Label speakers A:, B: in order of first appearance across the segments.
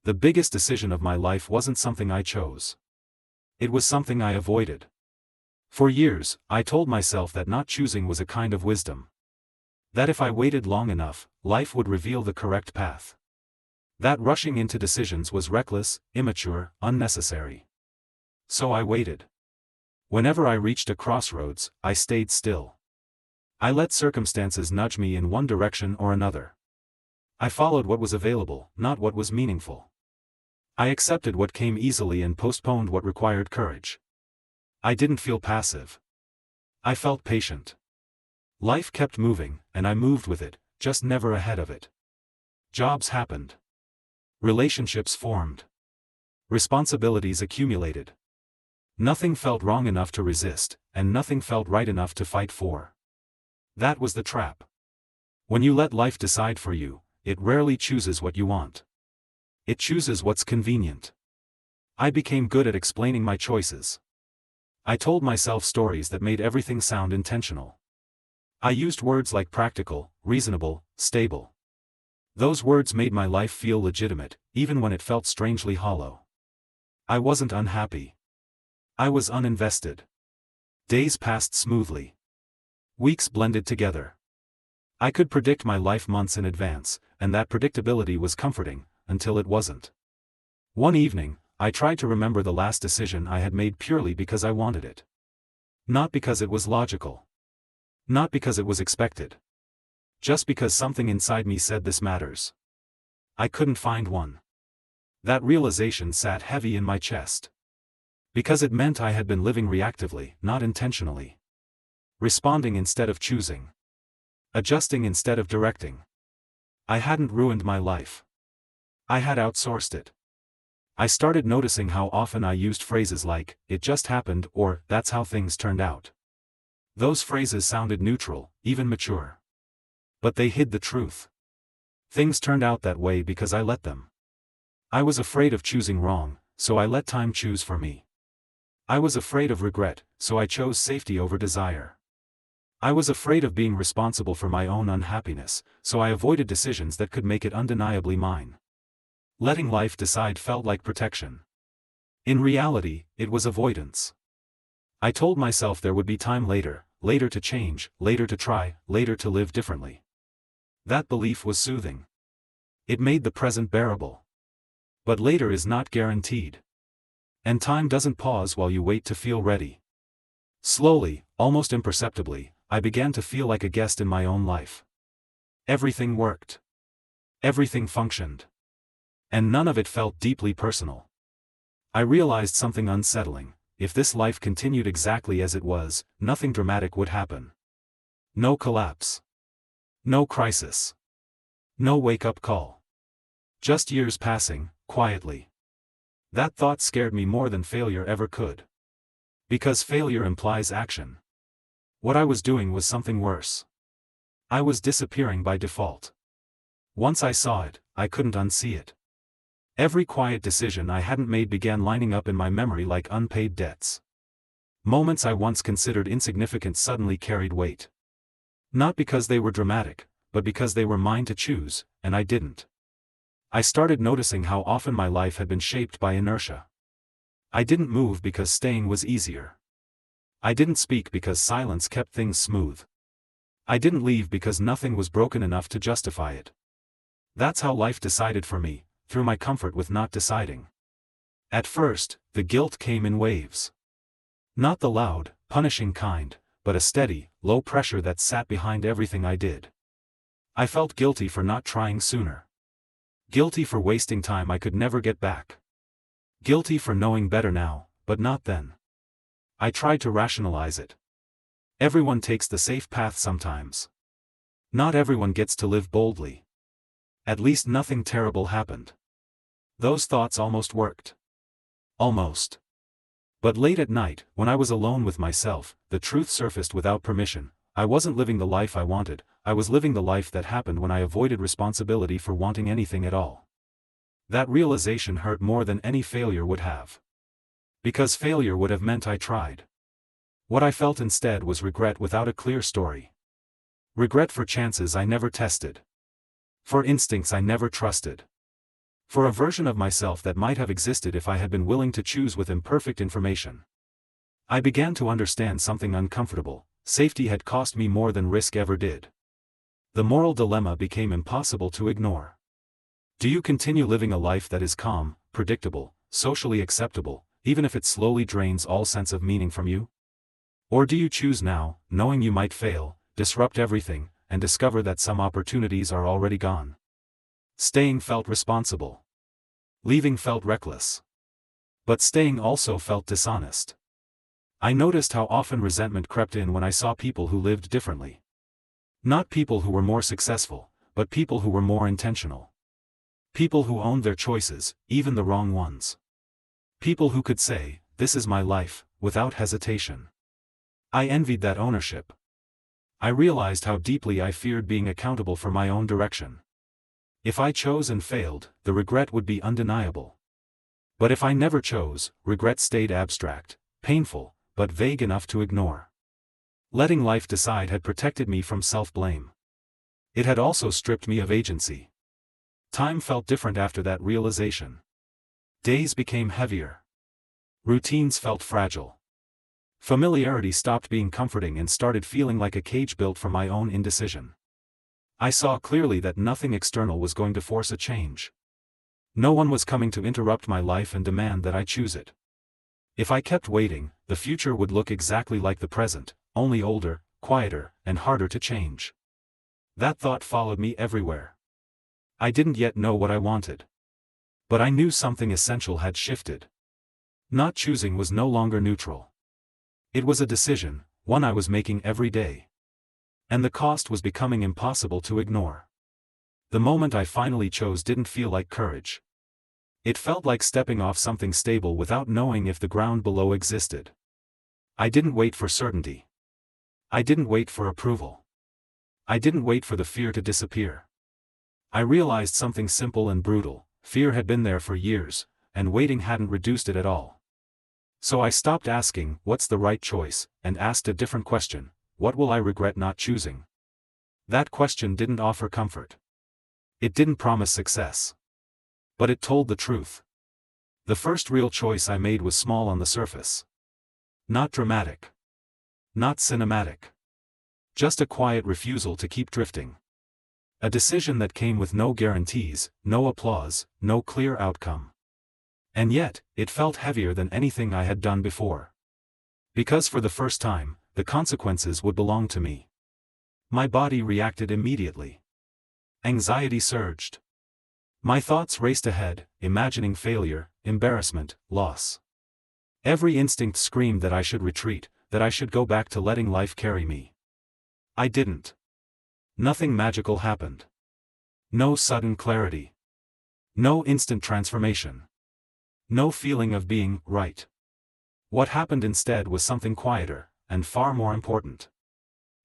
A: The biggest decision of my life wasn't something I chose. It was something I avoided. For years, I told myself that not choosing was a kind of wisdom. That if I waited long enough, life would reveal the correct path. That rushing into decisions was reckless, immature, unnecessary. So I waited. Whenever I reached a crossroads, I stayed still. I let circumstances nudge me in one direction or another. I followed what was available, not what was meaningful. I accepted what came easily and postponed what required courage. I didn't feel passive. I felt patient. Life kept moving, and I moved with it, just never ahead of it. Jobs happened. Relationships formed. Responsibilities accumulated. Nothing felt wrong enough to resist, and nothing felt right enough to fight for. That was the trap. When you let life decide for you, it rarely chooses what you want. It chooses what's convenient. I became good at explaining my choices. I told myself stories that made everything sound intentional. I used words like practical, reasonable, stable. Those words made my life feel legitimate, even when it felt strangely hollow. I wasn't unhappy. I was uninvested. Days passed smoothly. Weeks blended together. I could predict my life months in advance, and that predictability was comforting, until it wasn't. One evening, I tried to remember the last decision I had made purely because I wanted it. Not because it was logical. Not because it was expected. Just because something inside me said this matters. I couldn't find one. That realization sat heavy in my chest. Because it meant I had been living reactively, not intentionally. Responding instead of choosing. Adjusting instead of directing. I hadn't ruined my life. I had outsourced it. I started noticing how often I used phrases like, "it just happened," or "that's how things turned out." Those phrases sounded neutral, even mature. But they hid the truth. Things turned out that way because I let them. I was afraid of choosing wrong, so I let time choose for me. I was afraid of regret, so I chose safety over desire. I was afraid of being responsible for my own unhappiness, so I avoided decisions that could make it undeniably mine. Letting life decide felt like protection. In reality, it was avoidance. I told myself there would be time later, later to change, later to try, later to live differently. That belief was soothing. It made the present bearable. But later is not guaranteed. And time doesn't pause while you wait to feel ready. Slowly, almost imperceptibly, I began to feel like a guest in my own life. Everything worked. Everything functioned. And none of it felt deeply personal. I realized something unsettling. If this life continued exactly as it was, nothing dramatic would happen. No collapse. No crisis. No wake-up call. Just years passing, quietly. That thought scared me more than failure ever could. Because failure implies action. What I was doing was something worse. I was disappearing by default. Once I saw it, I couldn't unsee it. Every quiet decision I hadn't made began lining up in my memory like unpaid debts. Moments I once considered insignificant suddenly carried weight. Not because they were dramatic, but because they were mine to choose, and I didn't. I started noticing how often my life had been shaped by inertia. I didn't move because staying was easier. I didn't speak because silence kept things smooth. I didn't leave because nothing was broken enough to justify it. That's how life decided for me, through my comfort with not deciding. At first, the guilt came in waves. Not the loud, punishing kind, but a steady, low pressure that sat behind everything I did. I felt guilty for not trying sooner. Guilty for wasting time I could never get back. Guilty for knowing better now, but not then. I tried to rationalize it. Everyone takes the safe path sometimes. Not everyone gets to live boldly. At least nothing terrible happened. Those thoughts almost worked. Almost. But late at night, when I was alone with myself, the truth surfaced without permission. I wasn't living the life I wanted, I was living the life that happened when I avoided responsibility for wanting anything at all. That realization hurt more than any failure would have. Because failure would have meant I tried. What I felt instead was regret without a clear story. Regret for chances I never tested. For instincts I never trusted. For a version of myself that might have existed if I had been willing to choose with imperfect information. I began to understand something uncomfortable: safety had cost me more than risk ever did. The moral dilemma became impossible to ignore. Do you continue living a life that is calm, predictable, socially acceptable, even if it slowly drains all sense of meaning from you? Or do you choose now, knowing you might fail, disrupt everything, and discover that some opportunities are already gone? Staying felt responsible. Leaving felt reckless. But staying also felt dishonest. I noticed how often resentment crept in when I saw people who lived differently. Not people who were more successful, but people who were more intentional. People who owned their choices, even the wrong ones. People who could say, "This is my life," without hesitation. I envied that ownership. I realized how deeply I feared being accountable for my own direction. If I chose and failed, the regret would be undeniable. But if I never chose, regret stayed abstract, painful, but vague enough to ignore. Letting life decide had protected me from self-blame. It had also stripped me of agency. Time felt different after that realization. Days became heavier. Routines felt fragile. Familiarity stopped being comforting and started feeling like a cage built for my own indecision. I saw clearly that nothing external was going to force a change. No one was coming to interrupt my life and demand that I choose it. If I kept waiting, the future would look exactly like the present, only older, quieter, and harder to change. That thought followed me everywhere. I didn't yet know what I wanted. But I knew something essential had shifted. Not choosing was no longer neutral. It was a decision, one I was making every day. And the cost was becoming impossible to ignore. The moment I finally chose didn't feel like courage. It felt like stepping off something stable without knowing if the ground below existed. I didn't wait for certainty. I didn't wait for approval. I didn't wait for the fear to disappear. I realized something simple and brutal: fear had been there for years, and waiting hadn't reduced it at all. So I stopped asking, "What's the right choice?" and asked a different question: "What will I regret not choosing?" That question didn't offer comfort. It didn't promise success. But it told the truth. The first real choice I made was small on the surface. Not dramatic. Not cinematic. Just a quiet refusal to keep drifting. A decision that came with no guarantees, no applause, no clear outcome. And yet, it felt heavier than anything I had done before. Because for the first time, the consequences would belong to me. My body reacted immediately. Anxiety surged. My thoughts raced ahead, imagining failure, embarrassment, loss. Every instinct screamed that I should retreat, that I should go back to letting life carry me. I didn't. Nothing magical happened. No sudden clarity. No instant transformation. No feeling of being right. What happened instead was something quieter, and far more important.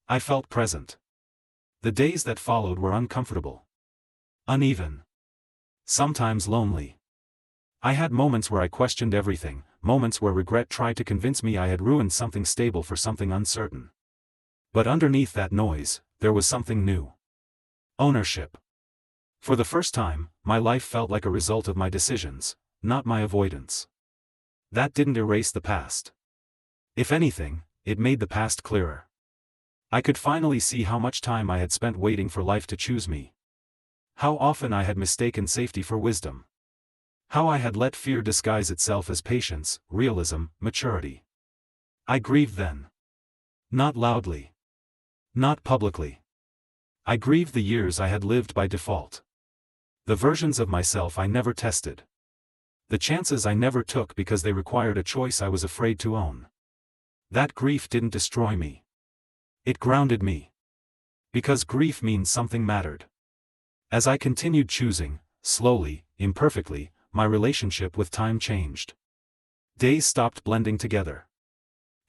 A: I felt present. The days that followed were uncomfortable. Uneven. Sometimes lonely. I had moments where I questioned everything, moments where regret tried to convince me I had ruined something stable for something uncertain. But underneath that noise, there was something new. Ownership. For the first time, my life felt like a result of my decisions, not my avoidance. That didn't erase the past. If anything, it made the past clearer. I could finally see how much time I had spent waiting for life to choose me. How often I had mistaken safety for wisdom. How I had let fear disguise itself as patience, realism, maturity. I grieved then. Not loudly. Not publicly. I grieved the years I had lived by default. The versions of myself I never tested. The chances I never took because they required a choice I was afraid to own. That grief didn't destroy me. It grounded me. Because grief means something mattered. As I continued choosing, slowly, imperfectly, my relationship with time changed. Days stopped blending together.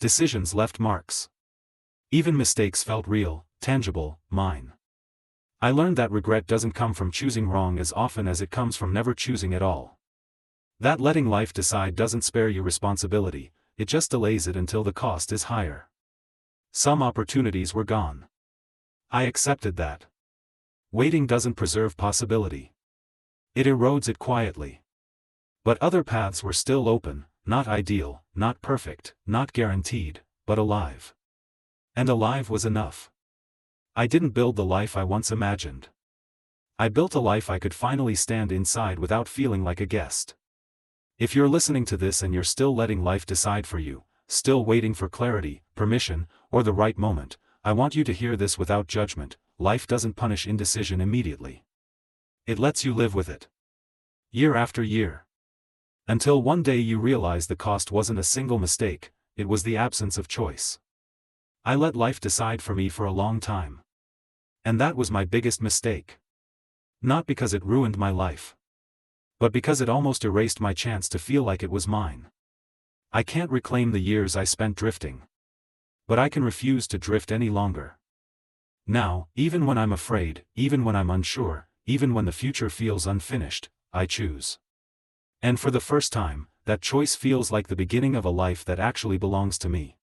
A: Decisions left marks. Even mistakes felt real, tangible, mine. I learned that regret doesn't come from choosing wrong as often as it comes from never choosing at all. That letting life decide doesn't spare you responsibility, it just delays it until the cost is higher. Some opportunities were gone. I accepted that. Waiting doesn't preserve possibility. It erodes it quietly. But other paths were still open, not ideal, not perfect, not guaranteed, but alive. And alive was enough. I didn't build the life I once imagined. I built a life I could finally stand inside without feeling like a guest. If you're listening to this and you're still letting life decide for you, still waiting for clarity, permission, or the right moment, I want you to hear this without judgment. Life doesn't punish indecision immediately. It lets you live with it. Year after year. Until one day you realize the cost wasn't a single mistake, it was the absence of choice. I let life decide for me for a long time. And that was my biggest mistake. Not because it ruined my life, but because it almost erased my chance to feel like it was mine. I can't reclaim the years I spent drifting. But I can refuse to drift any longer. Now, even when I'm afraid, even when I'm unsure, even when the future feels unfinished, I choose. And for the first time, that choice feels like the beginning of a life that actually belongs to me.